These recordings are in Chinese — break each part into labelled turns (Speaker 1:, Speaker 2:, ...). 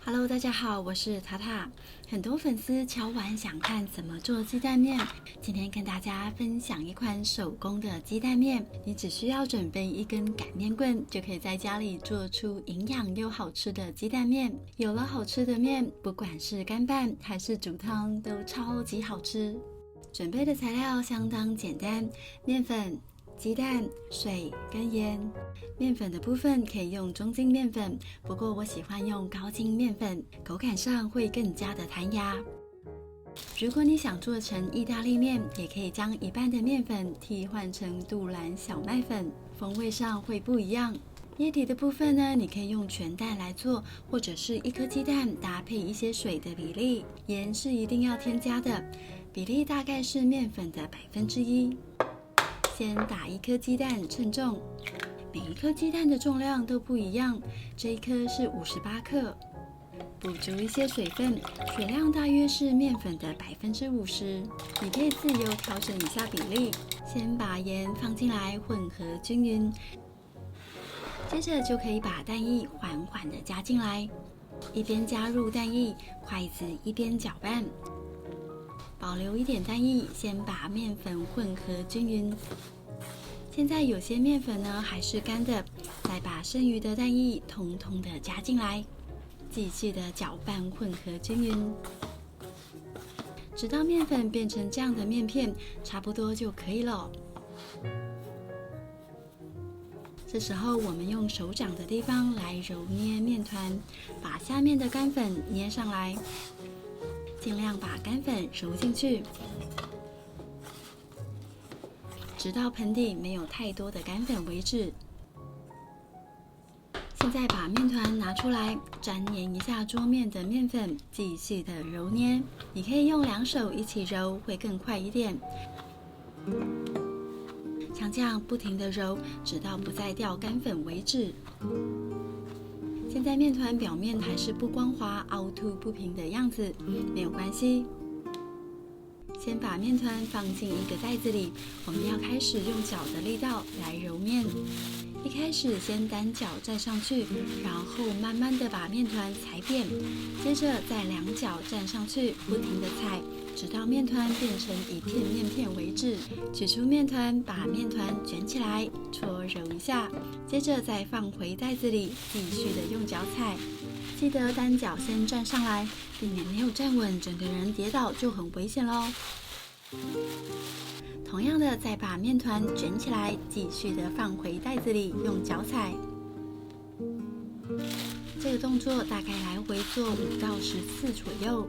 Speaker 1: Hello，大家好，我是塔塔。很多粉丝敲碗想看怎么做鸡蛋面，今天跟大家分享一款手工的鸡蛋面。你只需要准备一根擀面棍，就可以在家里做出营养又好吃的鸡蛋面。有了好吃的面，不管是干拌还是煮汤，都超级好吃。准备的材料相当简单，面粉、鸡蛋、水跟盐。面粉的部分可以用中筋面粉，不过我喜欢用高筋面粉，口感上会更加的弹牙。如果你想做成意大利面，也可以将一半的面粉替换成杜兰小麦粉，风味上会不一样。液体的部分呢，你可以用全蛋来做，或者是一颗鸡蛋搭配一些水的比例。盐是一定要添加的，比例大概是面粉的1%。先打一颗鸡蛋称重，每一颗鸡蛋的重量都不一样，这一颗是58克。补足一些水分，水量大约是面粉的50%，你可以自由调整一下比例。先把盐放进来混合均匀，接着就可以把蛋液缓缓地加进来，一边加入蛋液，筷子一边搅拌。保留一点蛋液，先把面粉混合均匀。现在有些面粉呢还是干的，再把剩余的蛋液统统的加进来，继续的搅拌混合均匀，直到面粉变成这样的面片，差不多就可以了。这时候我们用手掌的地方来揉捏面团，把下面的干粉捏上来。尽量把干粉揉进去，直到盆底没有太多的干粉为止。现在把面团拿出来，沾黏一下桌面的面粉，继续的揉捏。你可以用2手一起揉，会更快一点。像这样不停的揉，直到不再掉干粉为止。现在面团表面还是不光滑、凹凸不平的样子，没有关系。先把面团放进一个袋子里，我们要开始用脚的力道来揉面。一开始先单脚站上去，然后慢慢的把面团踩扁，接着再2脚站上去，不停的踩，直到面团变成一片面片为止。取出面团，把面团卷起来，搓揉一下，接着再放回袋子里，继续的用脚踩。记得单脚先站上来，避免没有站稳，整个人跌倒就很危险咯。同样的，再把面团卷起来，继续的放回袋子里，用脚踩。这个动作大概来回做5到10次左右，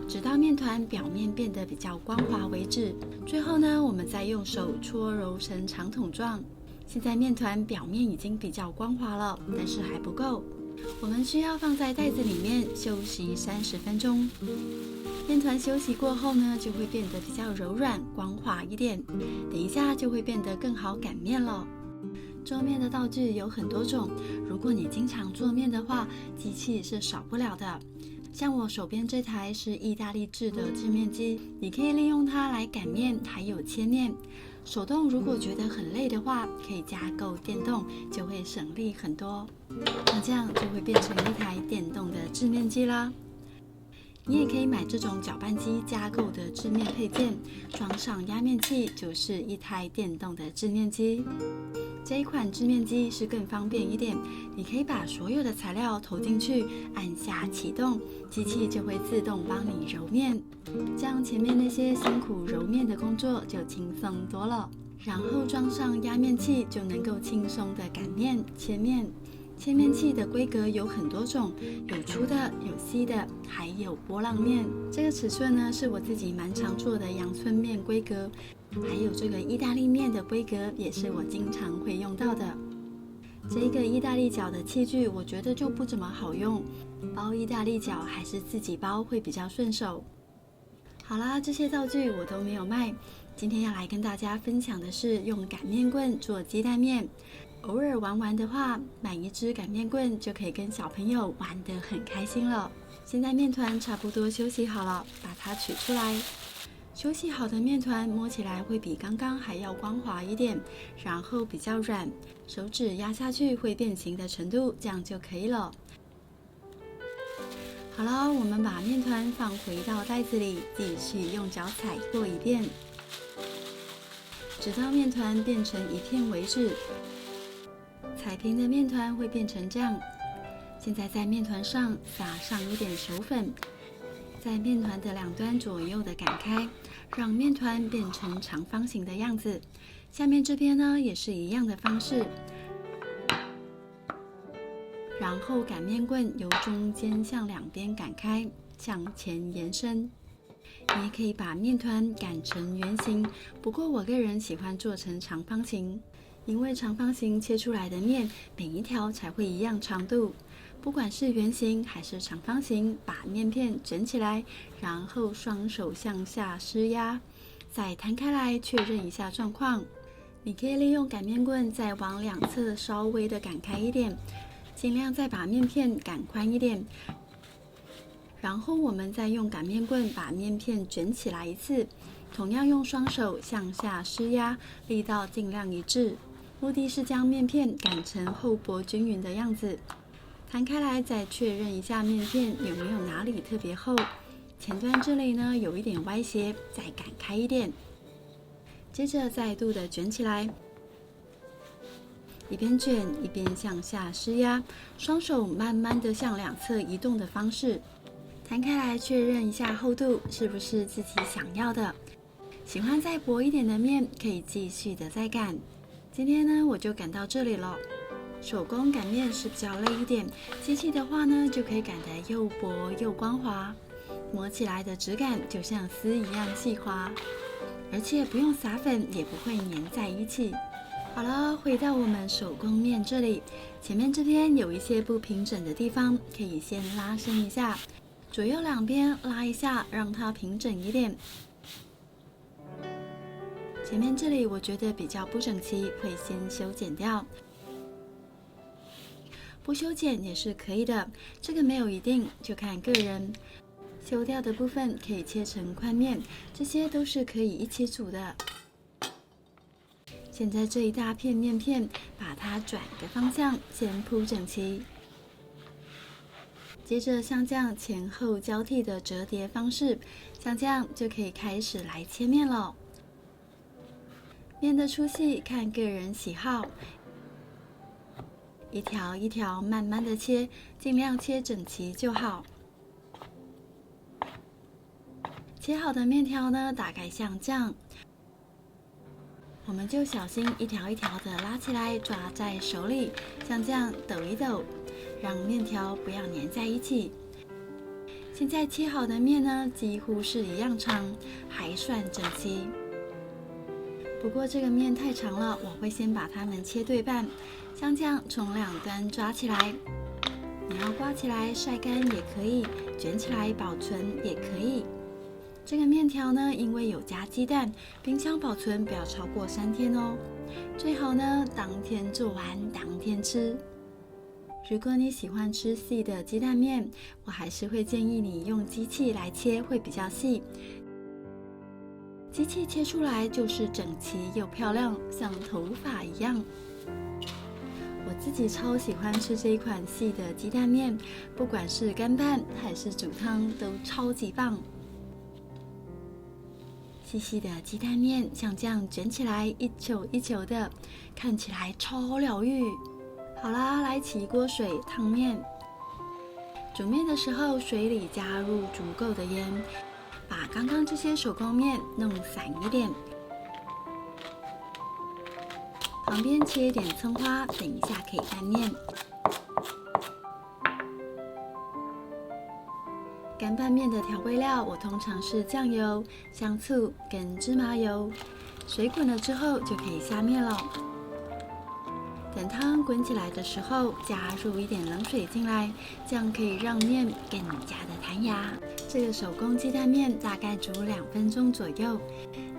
Speaker 1: 直到面团表面变得比较光滑为止。最后呢，我们再用手搓揉成长筒状。现在面团表面已经比较光滑了，但是还不够，我们需要放在袋子里面休息30分钟。面团休息过后呢，就会变得比较柔软、光滑一点，等一下就会变得更好擀面了。做面的道具有很多种，如果你经常做面的话，机器是少不了的。像我手边这台是意大利制的制面机，你可以利用它来擀面，还有切面。手动如果觉得很累的话，可以加购电动，就会省力很多。那这样就会变成一台电动的制面机啦。你也可以买这种搅拌机加购的制面配件，装上压面器就是一台电动的制面机。这一款制面机是更方便一点，你可以把所有的材料投进去，按下启动，机器就会自动帮你揉面，这样前面那些辛苦揉面的工作就轻松多了。然后装上压面器，就能够轻松的擀面、切面。切面器的规格有很多种，有粗的，有细的，还有波浪面。这个尺寸呢，是我自己蛮常做的阳春面规格，还有这个意大利面的规格，也是我经常会用到的。这个意大利饺的器具，我觉得就不怎么好用，包意大利饺还是自己包会比较顺手。好啦，这些道具我都没有卖，今天要来跟大家分享的是用擀面棍做鸡蛋面。偶尔玩玩的话，买一支擀面棍就可以跟小朋友玩得很开心了。现在面团差不多休息好了，把它取出来。休息好的面团摸起来会比刚刚还要光滑一点，然后比较软，手指压下去会变形的程度，这样就可以了。好了，我们把面团放回到袋子里，继续用脚踩过一遍，直到面团变成一片为止。踩平的面团会变成这样。现在在面团上撒上一点手粉，在面团的两端左右的擀开，让面团变成长方形的样子。下面这边呢也是一样的方式。然后擀面棍由中间向两边擀开，向前延伸。你也可以把面团擀成圆形，不过我个人喜欢做成长方形，因为长方形切出来的面每一条才会一样长度。不管是圆形还是长方形，把面片卷起来，然后双手向下施压，再摊开来确认一下状况。你可以利用擀面棍再往两侧稍微的擀开一点，尽量再把面片擀宽一点，然后我们再用擀面棍把面片卷起来一次，同样用双手向下施压，力道尽量一致，目的是将面片擀成厚薄均匀的样子。摊开来再确认一下面片有没有哪里特别厚，前端这里呢有一点歪斜，再擀开一点，接着再度的卷起来，一边卷一边向下施压，双手慢慢的向两侧移动的方式，摊开来确认一下厚度是不是自己想要的。喜欢再薄一点的面，可以继续的再擀。今天呢我就擀到这里了。手工擀面是比较累一点，机器的话呢就可以擀得又薄又光滑，摸起来的质感就像丝一样细滑，而且不用撒粉也不会粘在一起。好了，回到我们手工面这里，前面这边有一些不平整的地方，可以先拉伸一下，左右两边拉一下，让它平整一点。前面这里我觉得比较不整齐，会先修剪掉。不修剪也是可以的，这个没有一定，就看个人。修掉的部分可以切成宽面，这些都是可以一起煮的。现在这一大片面片，把它转个方向，先铺整齐。接着像这样前后交替的折叠方式，像这样就可以开始来切面了。面的粗细看个人喜好。一条一条慢慢的切，尽量切整齐就好。切好的面条呢，大概像这样，我们就小心一条一条的拉起来，抓在手里，像这样抖一抖，让面条不要粘在一起。现在切好的面呢，几乎是一样长，还算整齐。不过这个面太长了，我会先把它们切对半，像这样从两端抓起来。你要刮起来晒干也可以，卷起来保存也可以。这个面条呢，因为有加鸡蛋，冰箱保存不要超过3天哦。最好呢，当天做完当天吃。如果你喜欢吃细的鸡蛋面，我还是会建议你用机器来切，会比较细。机器切出来就是整齐又漂亮，像头发一样。我自己超喜欢吃这一款细的鸡蛋面，不管是干拌还是煮汤都超级棒。细细的鸡蛋面像这样卷起来，一球一球的，看起来超疗愈。好啦，来起一锅水烫面。煮面的时候，水里加入足够的盐，把刚刚这些手工面弄散一点。旁边切一点葱花，等一下可以拌面。干拌面的调味料，我通常是酱油、香醋跟芝麻油。水滚了之后就可以下面了。等汤滚起来的时候，加入一点冷水进来，这样可以让面更加的弹牙。这个手工鸡蛋面大概煮2分钟左右，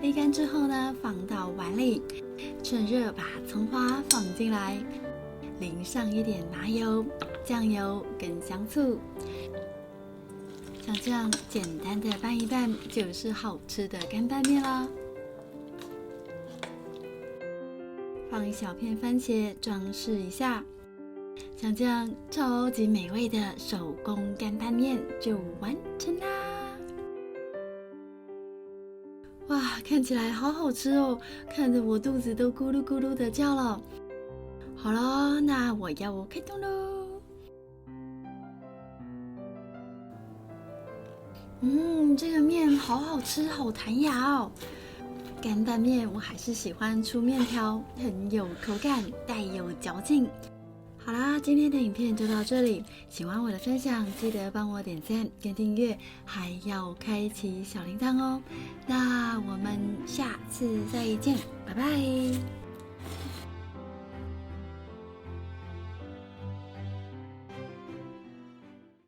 Speaker 1: 沥干之后呢，放到碗里，趁热把葱花放进来，淋上一点麻油、酱油跟香醋。像这样简单的拌一拌，就是好吃的干拌面啦。放一小片番茄装饰一下，像这样超级美味的手工干拌面就完成啦！哇，看起来好好吃哦，看着我肚子都咕噜咕噜的叫了。好了，那我要开动喽！这个面好好吃，好弹牙哦。干拌面我还是喜欢粗面条，很有口感，带有嚼劲。好啦，今天的影片就到这里。喜欢我的分享，记得帮我点赞跟订阅，还要开启小铃铛哦。那我们下次再见，拜拜。